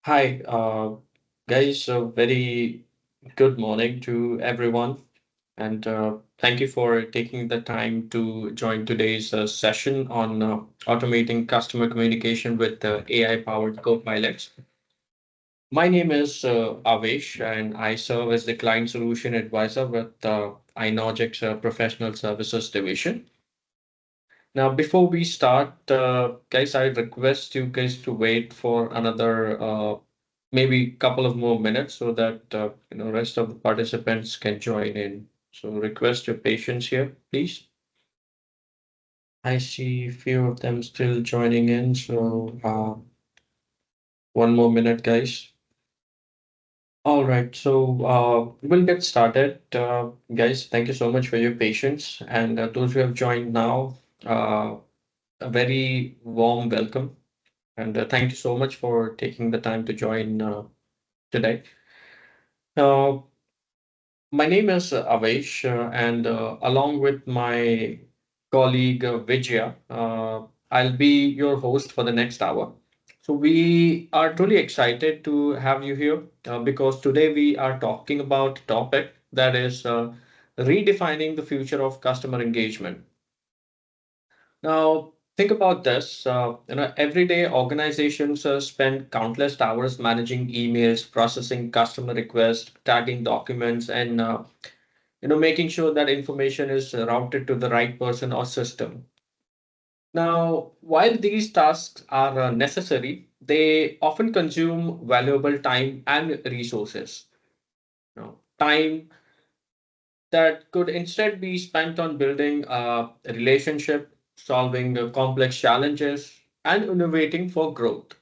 Hi, guys. A very good morning to everyone, and thank you for taking the time to join today's session on automating customer communication with AI-powered copilots. My name is Avesh, and I serve as the client solution advisor with Inogic's professional services division. Now, before we start, guys, I request you guys to wait for another maybe couple of more minutes so that rest of the participants can join in. So request your patience here, please. I see few of them still joining in, so one more minute, guys. All right, so we'll get started. Guys, thank you so much for your patience. And those who have joined now, a very warm welcome. And thank you so much for taking the time to join today. Uh, my name is Avesh, and along with my colleague Vijaya, I'll be your host for the next hour. So, we are truly excited to have you here because today we are talking about a topic that is redefining the future of customer engagement. Now, think about this. Every day organizations spend countless hours managing emails, processing customer requests, tagging documents, and making sure that information is routed to the right person or system. Now, while these tasks are necessary, they often consume valuable time and resources. Time that could instead be spent on building a relationship, solving complex challenges, and innovating for growth.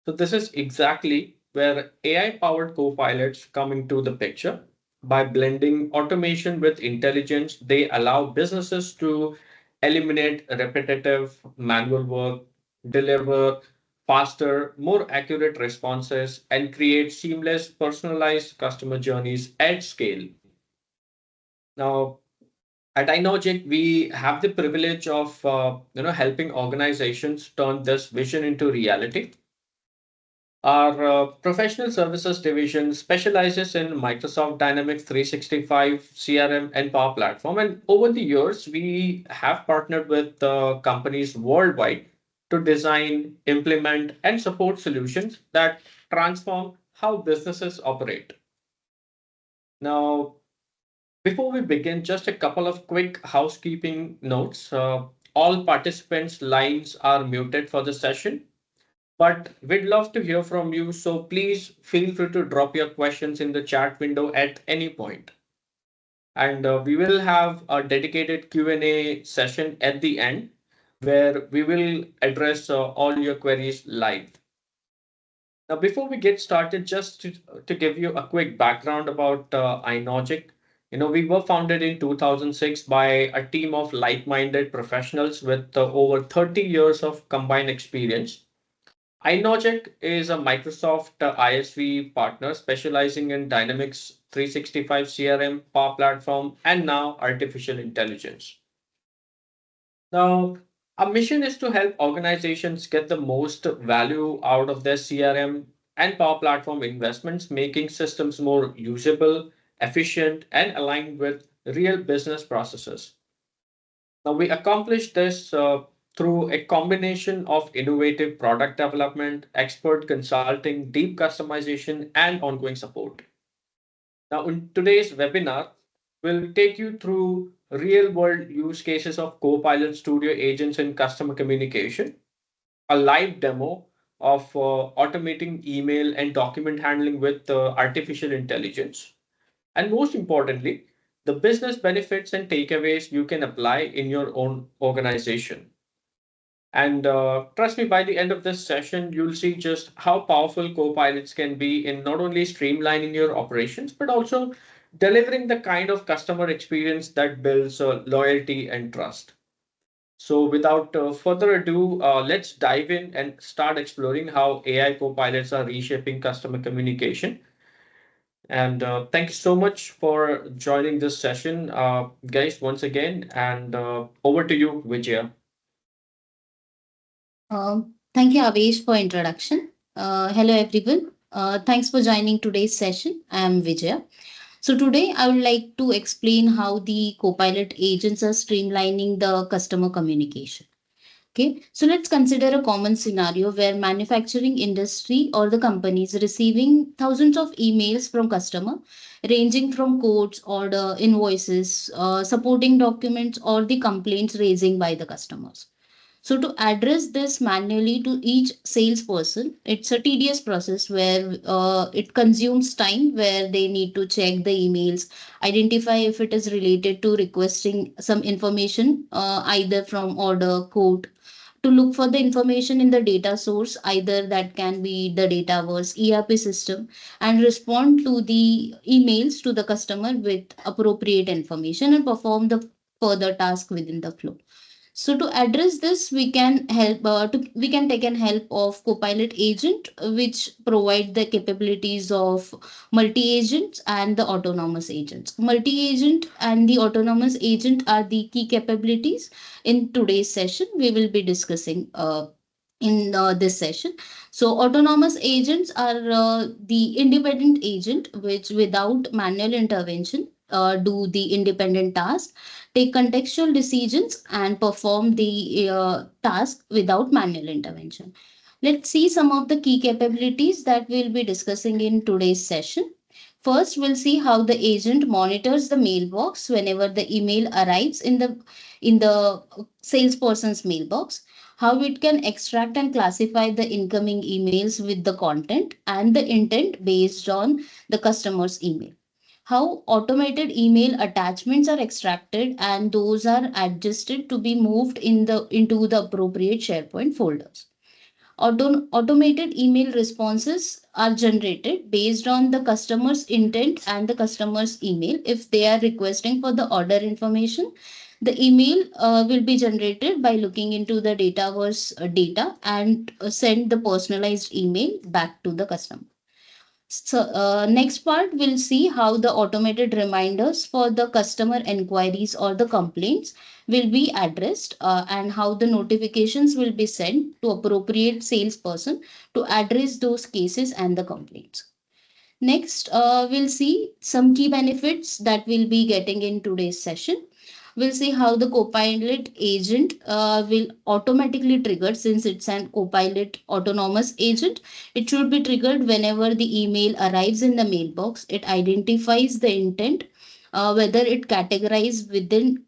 So, this is exactly where AI powered copilots come into the picture. By blending automation with intelligence, they allow businesses to eliminate repetitive manual work, deliver faster, more accurate responses, and create seamless, personalized customer journeys at scale. Now, at Inogic, we have the privilege of helping organizations turn this vision into reality. Our professional services division specializes in Microsoft Dynamics 365 CRM and Power Platform. And over the years, we have partnered with companies worldwide to design, implement, and support solutions that transform how businesses operate. Now, before we begin, just a couple of quick housekeeping notes. All participants' lines are muted for the session, but we'd love to hear from you. So please feel free to drop your questions in the chat window at any point. And we will have a dedicated Q&A session at the end where we will address all your queries live. Now, before we get started, just to give you a quick background about iNogic, we were founded in 2006 by a team of like-minded professionals with over 30 years of combined experience. iNogic is a Microsoft ISV partner specializing in Dynamics 365 CRM, Power Platform, and now artificial intelligence. Now, our mission is to help organizations get the most value out of their CRM and Power Platform investments, making systems more usable, efficient, and aligned with real business processes. Now, we accomplish this through a combination of innovative product development, expert consulting, deep customization, and ongoing support. Now, in today's webinar, we'll take you through real world use cases of Copilot Studio agents in customer communication, a live demo of automating email and document handling with artificial intelligence, and most importantly, the business benefits and takeaways you can apply in your own organization. And trust me, by the end of this session, you'll see just how powerful co-pilots can be in not only streamlining your operations, but also delivering the kind of customer experience that builds loyalty and trust. So without further ado, let's dive in and start exploring how AI co-pilots are reshaping customer communication. And thank you so much for joining this session, guys, once again. And over to you, Vijaya. Thank you, Avesh, for introduction. Hello everyone. Thanks for joining today's session. I am Vijaya. So today I would like to explain how the Copilot agents are streamlining the customer communication. Okay, so let's consider a common scenario where manufacturing industry or the company is receiving thousands of emails from customer, ranging from quotes, order, invoices, supporting documents, or the complaints raising by the customers. So to address this manually to each salesperson, it's a tedious process where it consumes time where they need to check the emails, identify if it is related to requesting some information, either from order, quote, to look for the information in the data source, either that can be the Dataverse ERP system, and respond to the emails to the customer with appropriate information and perform the further task within the flow. So to address this, we can take an help of Copilot agent, which provide the capabilities of multi-agents and the autonomous agents. Multi-agent and the autonomous agent are the key capabilities in today's session. We will be discussing in this session. So autonomous agents are the independent agent which without manual intervention do the independent task, take contextual decisions, and perform the task without manual intervention. Let's see some of the key capabilities that we'll be discussing in today's session. First, we'll see how the agent monitors the mailbox whenever the email arrives in the salesperson's mailbox, how it can extract and classify the incoming emails with the content and the intent based on the customer's email, how automated email attachments are extracted and those are adjusted to be moved into the appropriate SharePoint folders. Automated email responses are generated based on the customer's intent and the customer's email. If they are requesting for the order information, the email will be generated by looking into the Dataverse data and send the personalized email back to the customer. So, next part, we'll see how the automated reminders for the customer inquiries or the complaints will be addressed, and how the notifications will be sent to appropriate salesperson to address those cases and the complaints. Next, we'll see some key benefits that we'll be getting in today's session. We'll see how the Copilot agent will automatically trigger since it's an Copilot autonomous agent. It should be triggered whenever the email arrives in the mailbox. It identifies the intent, whether it categorized within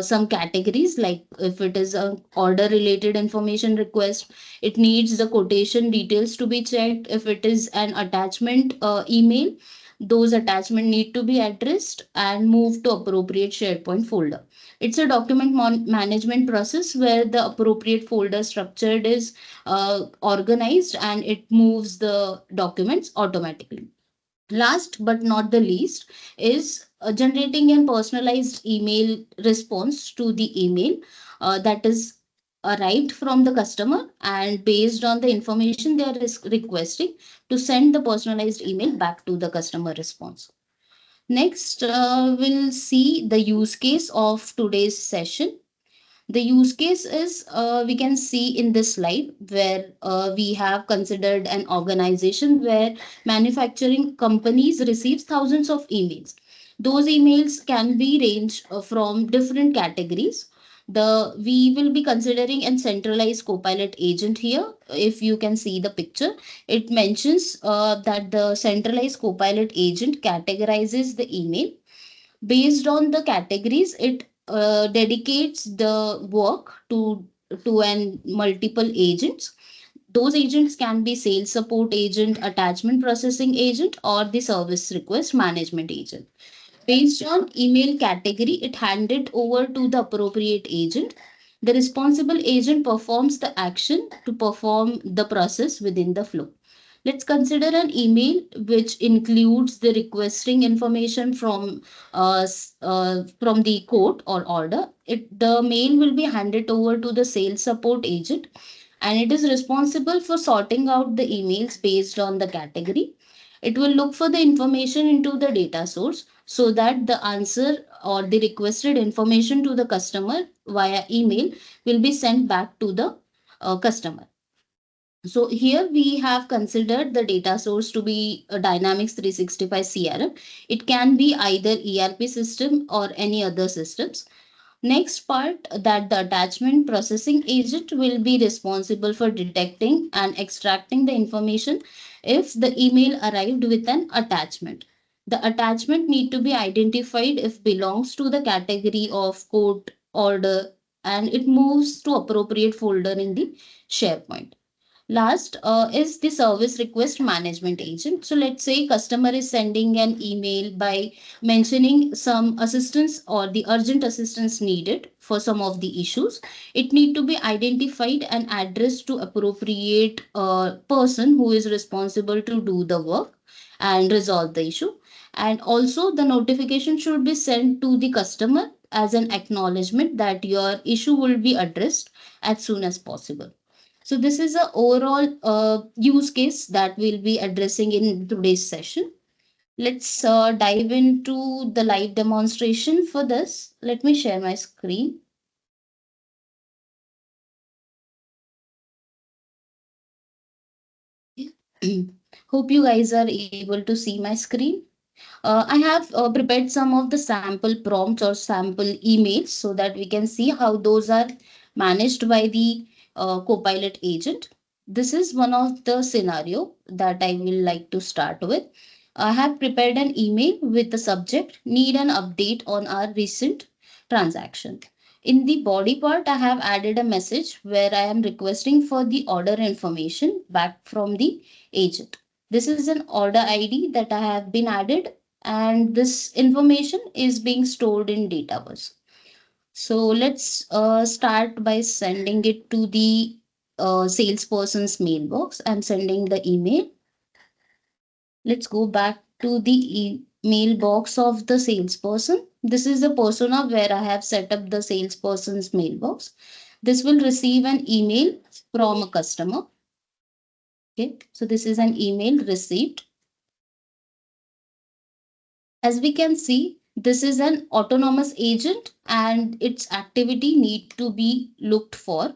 some categories, like if it is a order related information request, it needs the quotation details to be checked. If it is an attachment email, those attachment need to be addressed and moved to appropriate SharePoint folder. It's a document management process where the appropriate folder structured is organized and it moves the documents automatically. Last but not the least is generating a personalized email response to the email that is arrived from the customer, and based on the information they are requesting, to send the personalized email back to the customer response. Next, we'll see the use case of today's session. The use case is, we can see in this slide where we have considered an organization where manufacturing companies receives thousands of emails. Those emails can be ranged from different categories. We will be considering a centralized Copilot agent here. If you can see the picture, it mentions that the centralized Copilot agent categorizes the email. Based on the categories, it dedicates the work to an multiple agents. Those agents can be sales support agent, attachment processing agent, or the service request management agent. Based on email category, it handed over to the appropriate agent. The responsible agent performs the action to perform the process within the flow. Let's consider an email which includes the requesting information from the quote or order. The mail will be handed over to the sales support agent, and it is responsible for sorting out the emails based on the category. It will look for the information into the data source so that the answer or the requested information to the customer via email will be sent back to the customer. So here we have considered the data source to be a Dynamics 365 CRM. It can be either ERP system or any other systems. Next part, that the attachment processing agent will be responsible for detecting and extracting the information if the email arrived with an attachment. The attachment need to be identified if belongs to the category of code order, and it moves to appropriate folder in the SharePoint. Last is the service request management agent. So let's say customer is sending an email by mentioning some assistance or the urgent assistance needed for some of the issues. It need to be identified and addressed to appropriate person who is responsible to do the work and resolve the issue. And also the notification should be sent to the customer as an acknowledgement that your issue will be addressed as soon as possible. So this is a overall use case that we'll be addressing in today's session. Let's dive into the live demonstration for this. Let me share my screen. Hope you guys are able to see my screen. I have prepared some of the sample prompts or sample emails so that we can see how those are managed by the Copilot agent. This is one of the scenario that I will like to start with. I have prepared an email with the subject need an update on our recent transaction. In the body part, I have added a message where I am requesting for the order information back from the agent. This is an order ID that I have been added, and this information is being stored in database. So let's start by sending it to the salesperson's mailbox. I'm sending the email. Let's go back to the mailbox of the salesperson. This is the persona where I have set up the salesperson's mailbox. This will receive an email from a customer. Okay, so this is an email received. As we can see, this is an autonomous agent and its activity need to be looked for.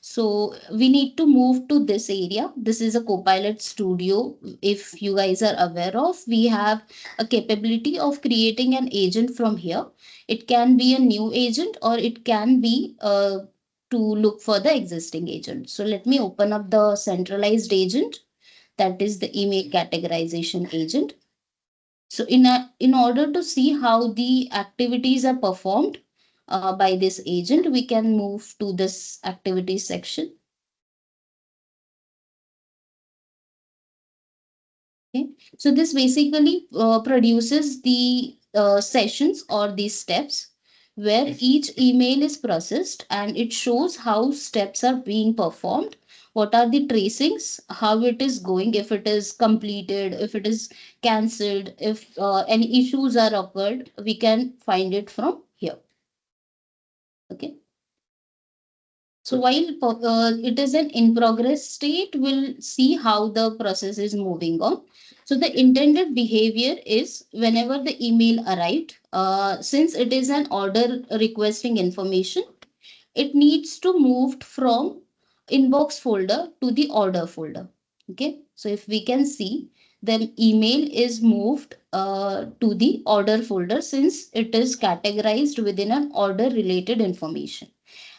So we need to move to this area. This is a Copilot Studio. If you guys are aware of, we have a capability of creating an agent from here. It can be a new agent or it can be to look for the existing agent. So let me open up the centralized agent. That is the email categorization agent. So in order to see how the activities are performed by this agent, we can move to this activity section. Okay. So this basically produces the sessions or these steps where each email is processed and it shows how steps are being performed, what are the tracings, how it is going, if it is completed, if it is cancelled, if any issues are occurred, we can find it from here. Okay. So while it is an in progress state, we'll see how the process is moving on. So the intended behavior is whenever the email arrived, since it is an order requesting information, it needs to move from inbox folder to the order folder. Okay, so if we can see, the email is moved to the order folder since it is categorized within an order related information.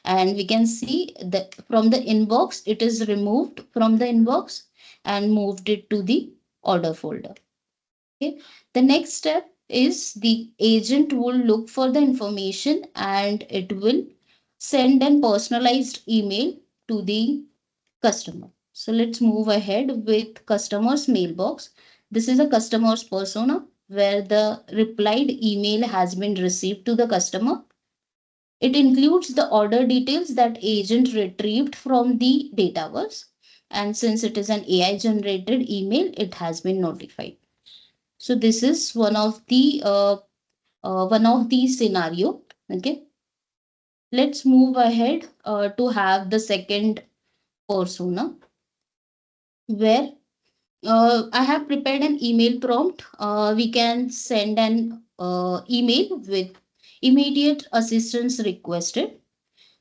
And we can see that from the inbox, it is removed from the inbox and moved it to the order folder. Okay. The next step is the agent will look for the information and it will send a personalized email to the customer. So let's move ahead with customer's mailbox. This is a customer's persona where the replied email has been received to the customer. It includes the order details that agent retrieved from the database. And since it is an AI generated email, it has been notified. So this is one of the scenario. Okay. Let's move ahead to have the second persona where I have prepared an email prompt. We can send an email with immediate assistance requested.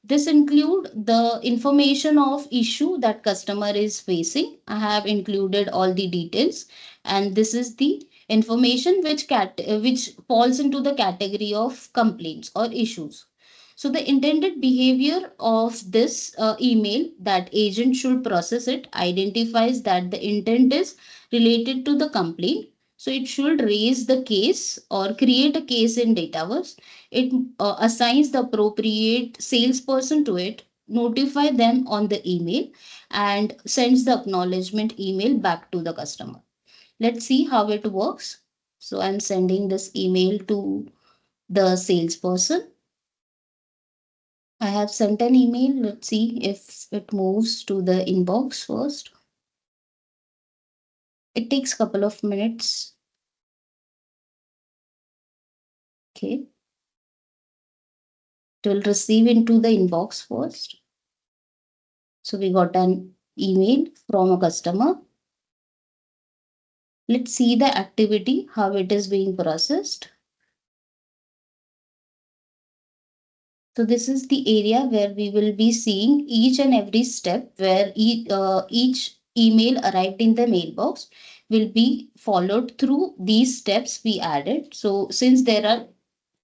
This include the information of issue that customer is facing. I have included all the details, and this is the information which falls into the category of complaints or issues. So the intended behavior of this email that agent should process it identifies that the intent is related to the complaint. So it should raise the case or create a case in Dataverse. It assigns the appropriate salesperson to it, notify them on the email, and sends the acknowledgement email back to the customer. Let's see how it works. So I'm sending this email to the salesperson. I have sent an email. Let's see if it moves to the inbox first. It takes a couple of minutes. Okay. It will receive into the inbox first. So we got an email from a customer. Let's see the activity, how it is being processed. So this is the area where we will be seeing each and every step where each email arrived in the mailbox will be followed through these steps we added. So since there are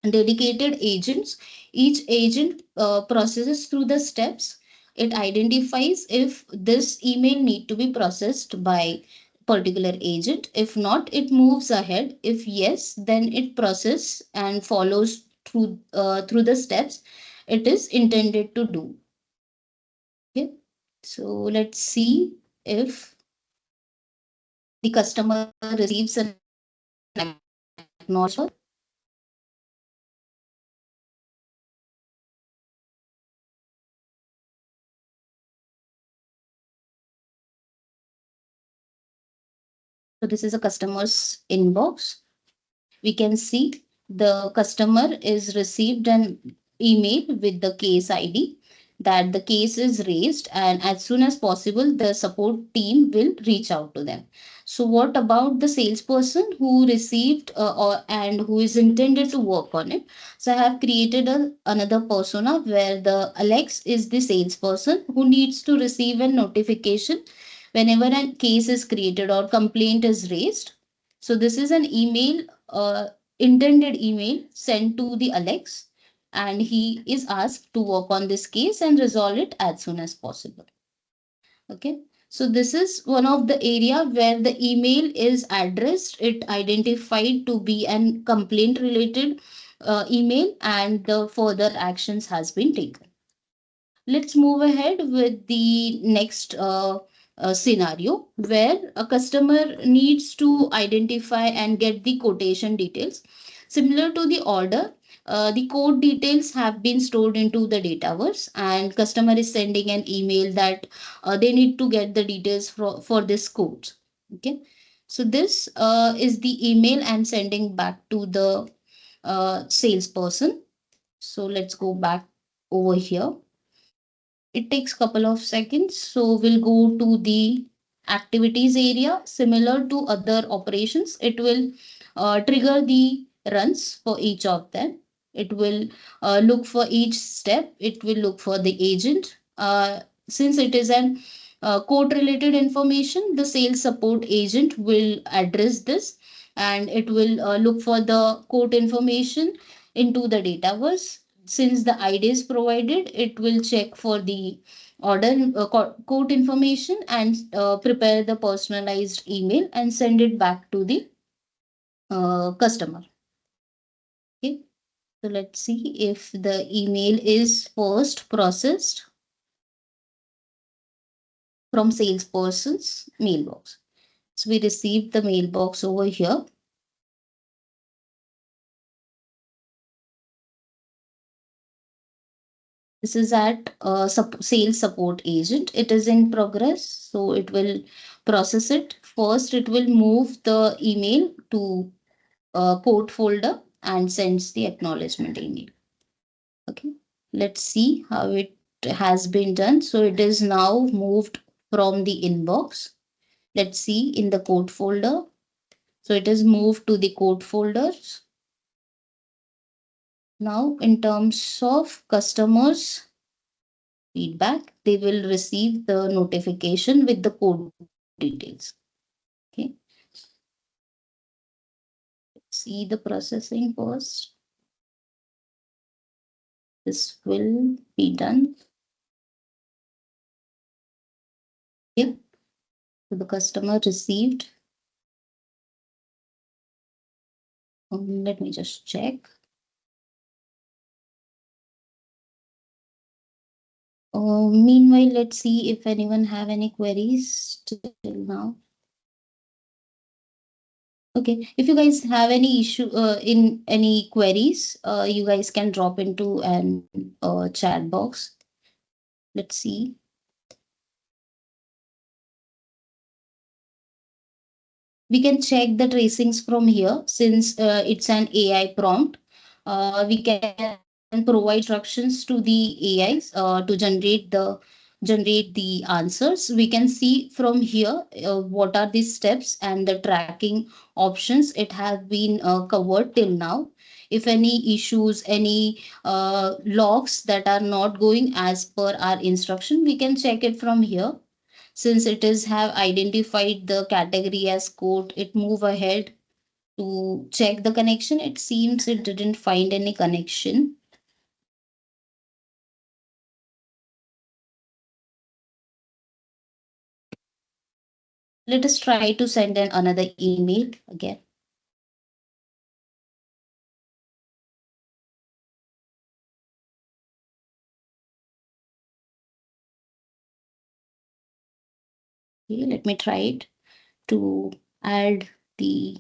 dedicated agents, each agent processes through the steps. It identifies if this email need to be processed by particular agent. If not, it moves ahead. If yes, then it process and follows through the steps it is intended to do. Okay, so let's see if the customer receives an acknowledgement. So this is a customer's inbox. We can see the customer is received an email with the case ID that the case is raised, and as soon as possible the support team will reach out to them. So what about the salesperson who received and who is intended to work on it? So I have created another persona where the Alex is the salesperson who needs to receive a notification whenever a case is created or complaint is raised. So this is an email, intended email sent to the Alex, and he is asked to work on this case and resolve it as soon as possible. Okay. So this is one of the area where the email is addressed. It identified to be an complaint related email, and the further actions has been taken. Let's move ahead with the next scenario where a customer needs to identify and get the quotation details. Similar to the order, the code details have been stored into the Dataverse, and customer is sending an email that they need to get the details for this code. Okay, so this is the email I'm sending back to the salesperson. So let's go back over here. It takes couple of seconds. So we'll go to the activities area. Similar to other operations, it will trigger the runs for each of them. It will look for each step. It will look for the agent. Since it is an code related information, the sales support agent will address this, and it will look for the code information into the Dataverse. Since the ID is provided, it will check for the order code information and prepare the personalized email and send it back to the customer. Okay, so let's see if the email is first processed from salesperson's mailbox. So we received the mailbox over here. This is at sales support agent. It is in progress, so it will process it. First, it will move the email to code folder and sends the acknowledgement email. Okay, let's see how it has been done. So it is now moved from the inbox. Let's see in the code folder. So it is moved to the code folders. Now, in terms of customers feedback, they will receive the notification with the code details. Okay. See the processing first. This will be done. Yeah. So the customer received. Let me just check. Meanwhile, let's see if anyone have any queries till now. Okay, if you guys have any issue in any queries, you guys can drop into an chat box. Let's see. We can check the tracings from here since it's an AI prompt. We can provide instructions to the AIs to generate the answers. We can see from here what are the steps and the tracking options it has been covered till now. If any issues, any logs that are not going as per our instruction, we can check it from here. Since it is have identified the category as code, it move ahead to check the connection. It seems it didn't find any connection. Let us try to send an another email again. Okay, let me try it to add the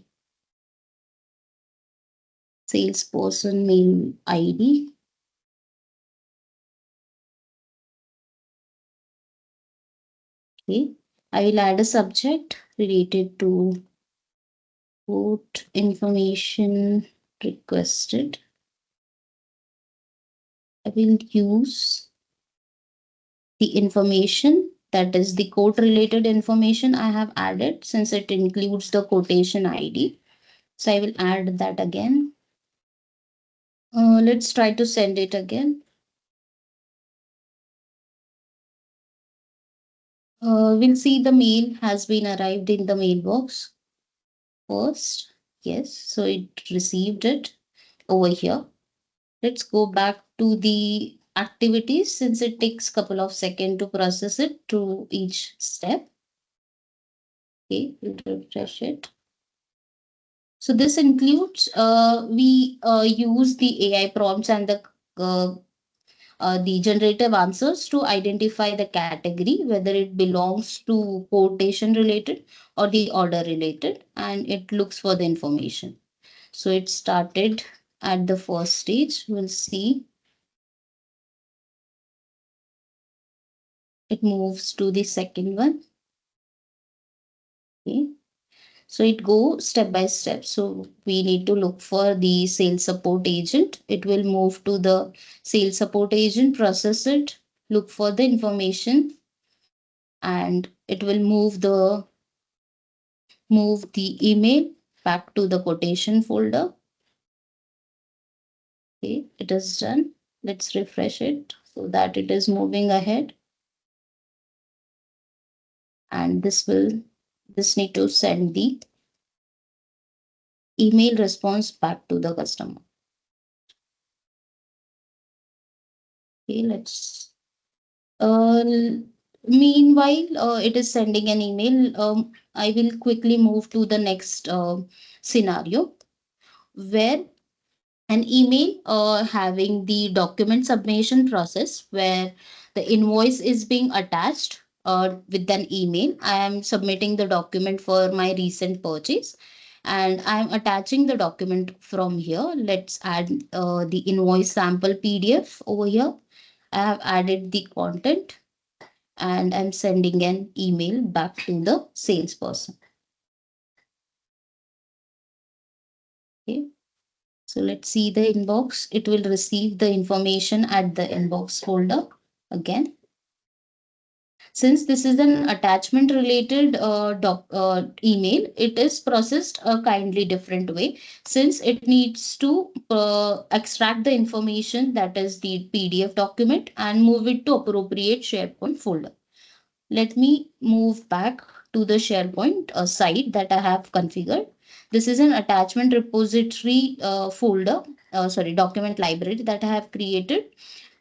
salesperson mail ID. Okay, I will add a subject related to quote information requested. I will use the information, that is the quote related information I have added since it includes the quotation ID. So I will add that again. Let's try to send it again. We'll see the mail has been arrived in the mailbox first. Yes, so it received it over here. Let's go back to the activities since it takes a couple of seconds to process it to each step. Okay, we'll refresh it. So this includes we use the AI prompts and the generative answers to identify the category, whether it belongs to quotation related or the order related, and it looks for the information. So it started at the first stage. We'll see it moves to the second one. Okay. So it goes step by step. So we need to look for the sales support agent. It will move to the sales support agent, process it, look for the information, and it will move the email back to the quotation folder. Okay, it is done. Let's refresh it so that it is moving ahead. And this need to send the email response back to the customer. Okay, let's meanwhile it is sending an email. I will quickly move to the next scenario where an email having the document submission process where the invoice is being attached with an email. I am submitting the document for my recent purchase and I am attaching the document from here. Let's add the invoice sample PDF over here. I have added the content and I'm sending an email back to the salesperson. Okay. So let's see the inbox. It will receive the information at the inbox folder again. Since this is an attachment related email, it is processed a kindly different way, since it needs to extract the information, that is the PDF document, and move it to appropriate SharePoint folder. Let me move back to the SharePoint site that I have configured. This is an attachment repository document library that I have created,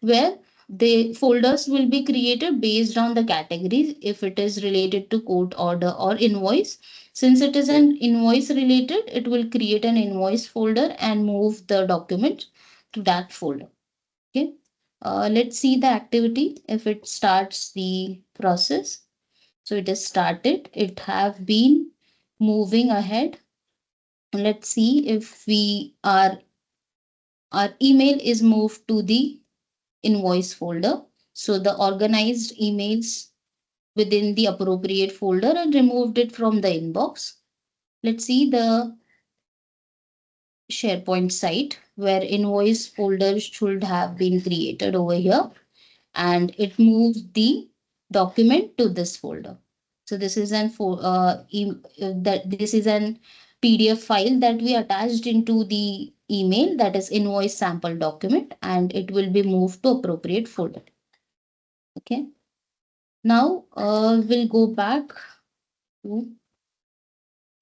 where the folders will be created based on the categories, if it is related to court order or invoice. Since it is an invoice related, it will create an invoice folder and move the document to that folder. Okay. Let's see the activity if it starts the process. So it is started. It have been moving ahead. Let's see if our email is moved to the invoice folder. So the organized emails within the appropriate folder and removed it from the inbox. Let's see the SharePoint site where invoice folder should have been created over here, and it moves the document to this folder. So this is this is an PDF file that we attached into the email, that is invoice sample document, and it will be moved to appropriate folder. Okay. Now we'll go back to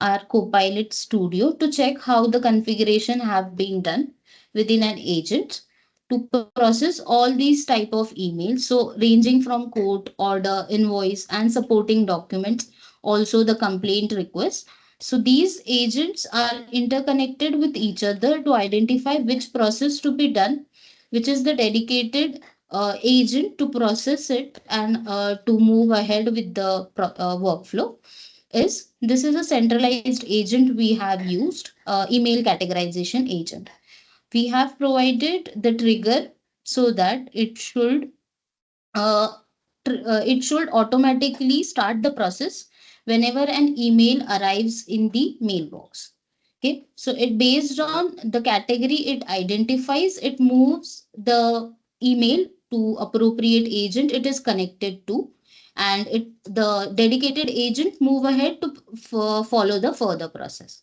our Copilot Studio to check how the configuration have been done within an agent to process all these type of emails. So ranging from quote, order, invoice, and supporting documents, also the complaint request. So these agents are interconnected with each other to identify which process to be done, which is the dedicated agent to process it and to move ahead with the workflow. Is this is a centralized agent we have used, email categorization agent. We have provided the trigger so that uh, it should automatically start the process whenever an email arrives in the mailbox. Okay, so it based on the category it identifies, it moves the email to appropriate agent it is connected to, and it the dedicated agent move ahead to follow the further process.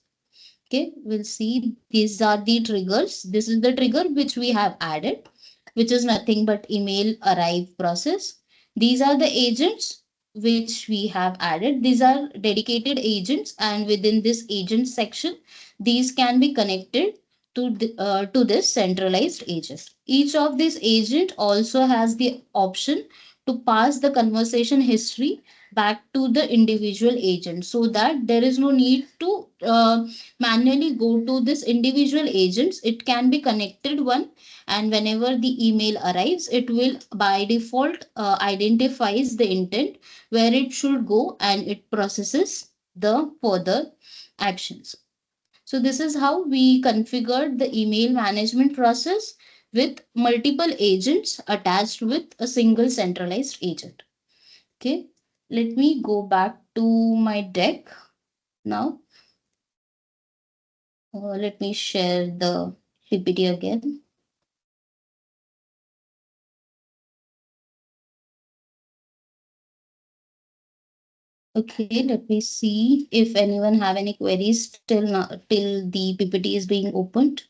Okay, we'll see these are the triggers. This is the trigger which we have added, which is nothing but email arrive process. These are the agents which we have added. These are dedicated agents, and within this agent section, these can be connected to this centralized agent. Each of these agent also has the option to pass the conversation history back to the individual agent, so that there is no need to manually go to this individual agents. It can be connected one, and whenever the email arrives, it will by default identifies the intent where it should go, and it processes the further actions. So this is how we configured the email management process with multiple agents attached with a single centralized agent. Okay, let me go back to my deck now. Let me share the PPT again. Okay, let me see if anyone have any queries till now, till the PPT is being opened.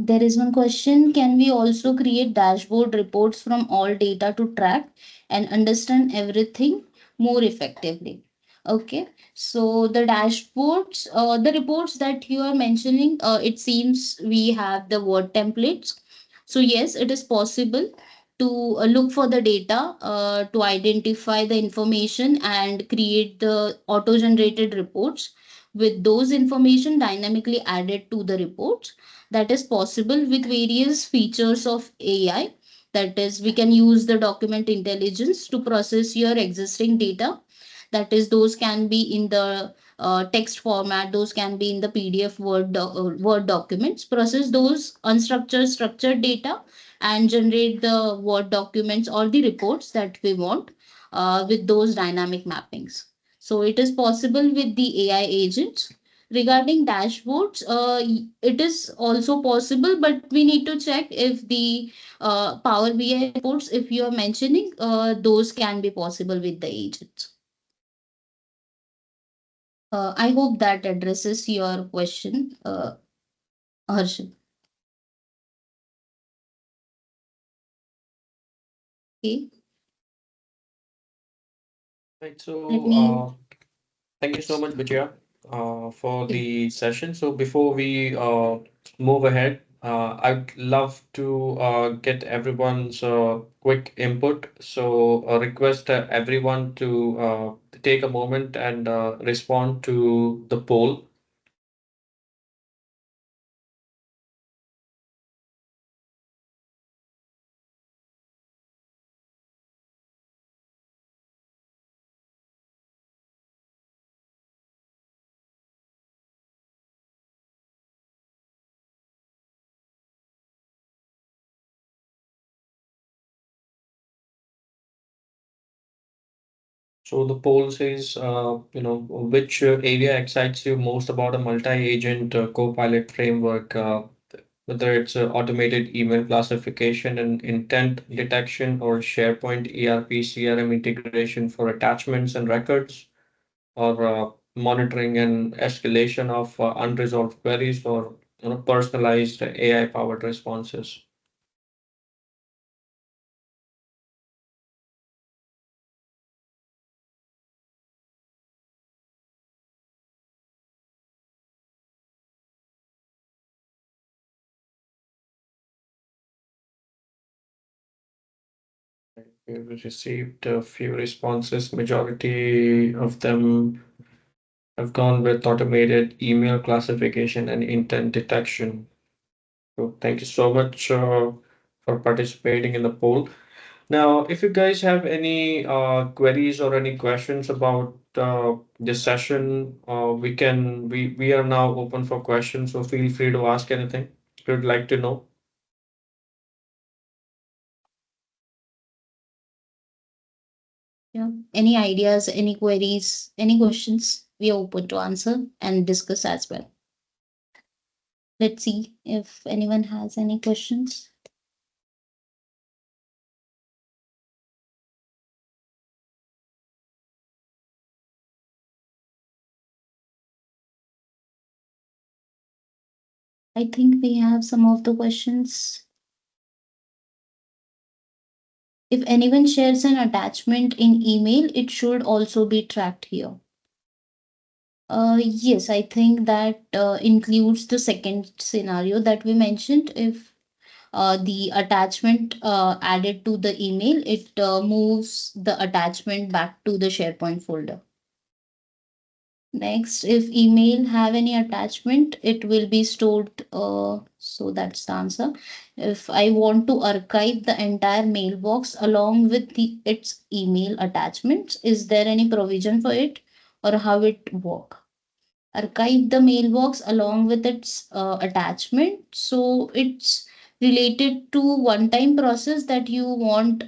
There is one question. Can we also create dashboard reports from all data to track and understand everything more effectively? Okay, so the dashboards, the reports that you are mentioning, it seems we have the Word templates. So yes, it is possible to look for the data, to identify the information and create the auto-generated reports with those information dynamically added to the reports. That is possible with various features of AI. That is, we can use the document intelligence to process your existing data. That is, those can be in the text format, those can be in the PDF Word documents, process those unstructured, structured data, and generate the Word documents or the reports that we want with those dynamic mappings. So it is possible with the AI agents. Regarding dashboards, it is also possible, but we need to check if the Power BI reports, if you are mentioning, those can be possible with the agents. I hope that addresses your question, Harshit. Okay, Right. let So, me. thank you so much, Vijaya, for Okay. the session. So before we move ahead, I'd love to get everyone's quick input. So request everyone to take a moment and respond to the poll. So the poll says, which area excites you most about a multi-agent Copilot framework? Whether it's automated email classification and intent detection or SharePoint ERP CRM integration for attachments and records, or monitoring and escalation of unresolved queries, or personalized AI-powered responses. We've received a few responses. Majority of them have gone with automated email classification and intent detection. So thank you so much for participating in the poll. Now, if you guys have any queries or any questions about this session, we are now open for questions, so feel free to ask anything if you'd like to know. Yeah. Any ideas, any queries, any questions? We are open to answer and discuss as well. Let's see if anyone has any questions. I think we have some of the questions. If anyone shares an attachment in email, it should also be tracked here. Yes, I think that includes the second scenario that we mentioned. If the attachment added to the email, it moves the attachment back to the SharePoint folder. Next, if email have any attachment, it will be stored. So that's the answer. If I want to archive the entire mailbox along with its email attachments, is there any provision for it or how it work? Archive the mailbox along with its attachment. So it's related to one time process that you want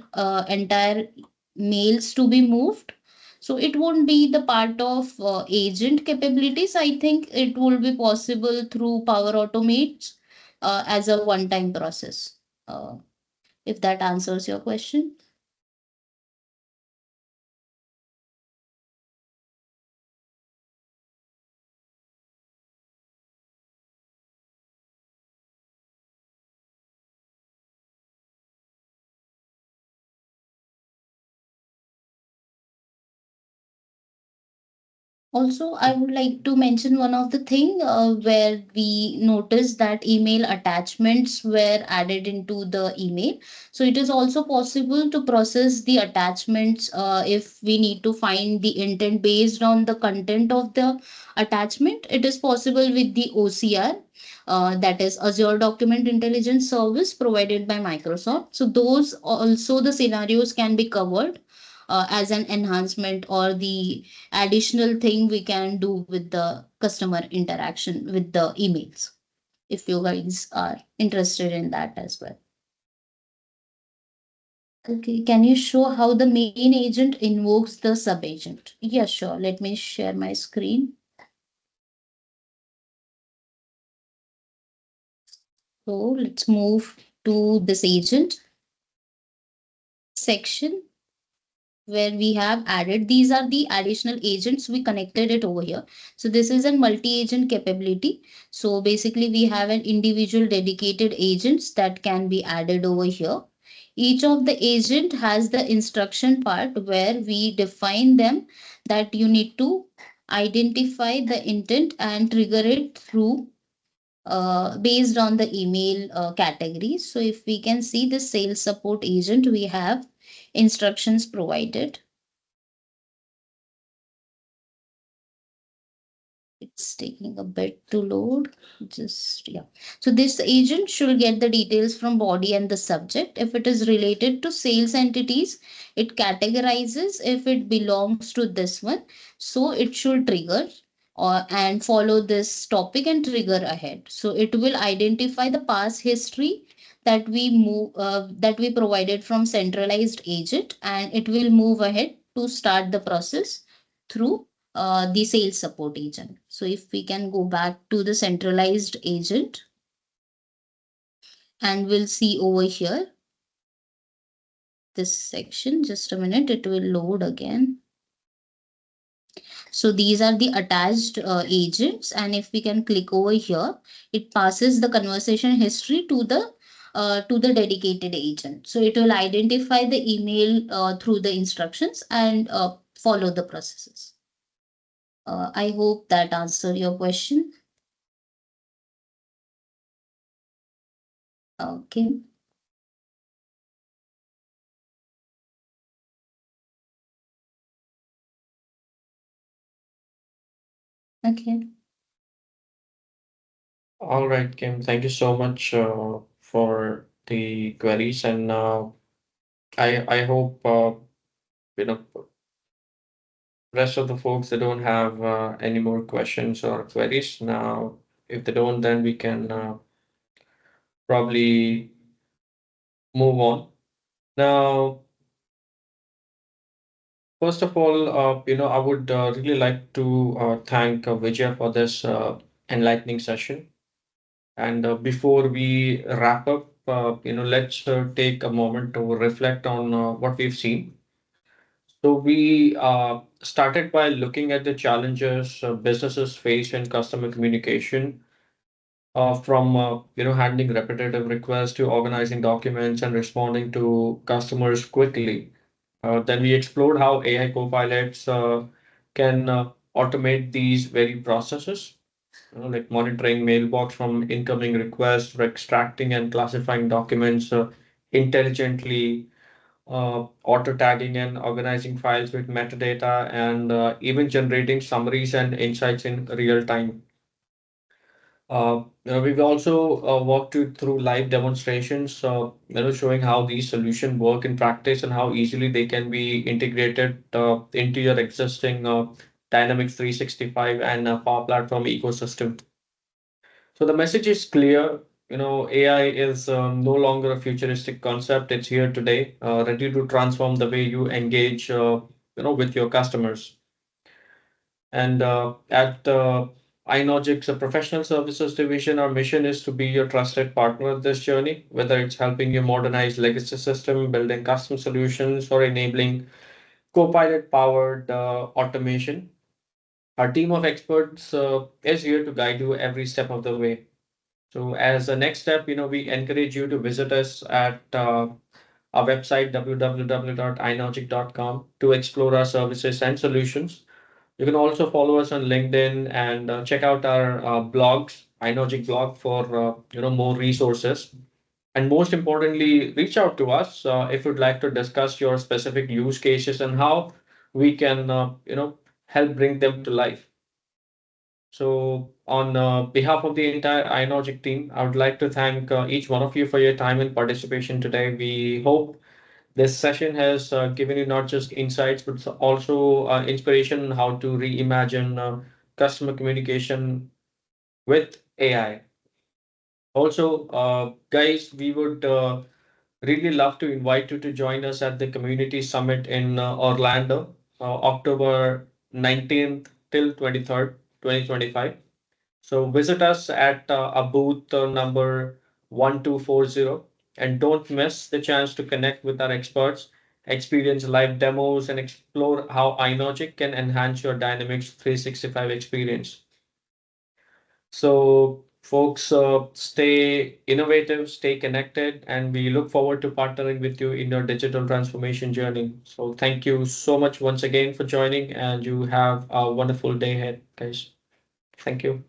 entire mails to be moved. So it won't be the part of agent capabilities. I think it will be possible through Power Automates as a one time process. Uh, if that answers your question. Also, I would like to mention one of the thing where we noticed that email attachments were added into the email. So it is also possible to process the attachments if we need to find the intent based on the content of the attachment. It is possible with the OCR. That is Azure Document Intelligence Service provided by Microsoft. So those also the scenarios can be covered as an enhancement or the additional thing we can do with the customer interaction with the emails if you guys are interested in that as well. Okay, can you show how the main agent invokes the sub agent? Yeah, sure. Let me share my screen. So let's move to this agent section where we have added, these are the additional agents we connected it over here. So this is a multi-agent capability. So basically we have an individual dedicated agents that can be added over here. Each of the agent has the instruction part where we define them, that you need to identify the intent and trigger it through based on the email categories. So if we can see the sales support agent, we have instructions provided. It's taking a bit to load. Just, yeah. So this agent should get the details from body and the subject. If it is related to sales entities, it categorizes if it belongs to this one. So it should trigger or and follow this topic and trigger ahead. So it will identify the past history that we provided from centralized agent, and it will move ahead to start the process through the sales support agent. So if we can go back to the centralized agent, and we'll see over here this section, just a minute, it will load again. So these are the attached agents, and if we can click over here, it passes the conversation history to the dedicated agent. So it will identify the email through the instructions and follow the processes. I hope that answered your question. Okay. Okay. All right, Kim, thank you so much for the queries, and I hope you know rest of the folks they don't have any more questions or queries now. If they don't, then we can probably move on. Now, first of all, I would really like to thank Vijay for this enlightening session. And before we wrap up, let's take a moment to reflect on what we've seen. So we started by looking at the challenges businesses face in customer communication, from handling repetitive requests to organizing documents and responding to customers quickly. Then we explored how AI copilots can automate these very processes, like monitoring mailbox from incoming requests, for extracting and classifying documents intelligently, auto tagging and organizing files with metadata, and even generating summaries and insights in real time. We've also walked you through live demonstrations, showing how these solutions work in practice and how easily they can be integrated into your existing Dynamics 365 and Power Platform ecosystem. So the message is clear. AI is no longer a futuristic concept. It's here today, ready to transform the way you engage, with your customers. And at Inogic's professional services division, our mission is to be your trusted partner in this journey, whether it's helping you modernize legacy system, building custom solutions, or enabling Copilot powered automation. Our team of experts is here to guide you every step of the way. So as a next step, we encourage you to visit us at our website, www.inogic.com, to explore our services and solutions. You can also follow us on LinkedIn and check out our blogs, Inogic blog, for more resources. And most importantly, reach out to us if you'd like to discuss your specific use cases and how we can help bring them to life. So, on behalf of the entire Inogic team, I would like to thank each one of you for your time and participation today. We hope this session has given you not just insights, but also inspiration on how to reimagine customer communication with AI. Also, guys, we would really love to invite you to join us at the Community Summit in Orlando, October 19th till 23rd, 2025. So visit us at a booth number 1240. And don't miss the chance to connect with our experts, experience live demos, and explore how Inogic can enhance your Dynamics 365 experience. So, folks, stay innovative, stay connected, and we look forward to partnering with you in your digital transformation journey. So, thank you so much once again for joining, and you have a wonderful day ahead, guys. Thank you.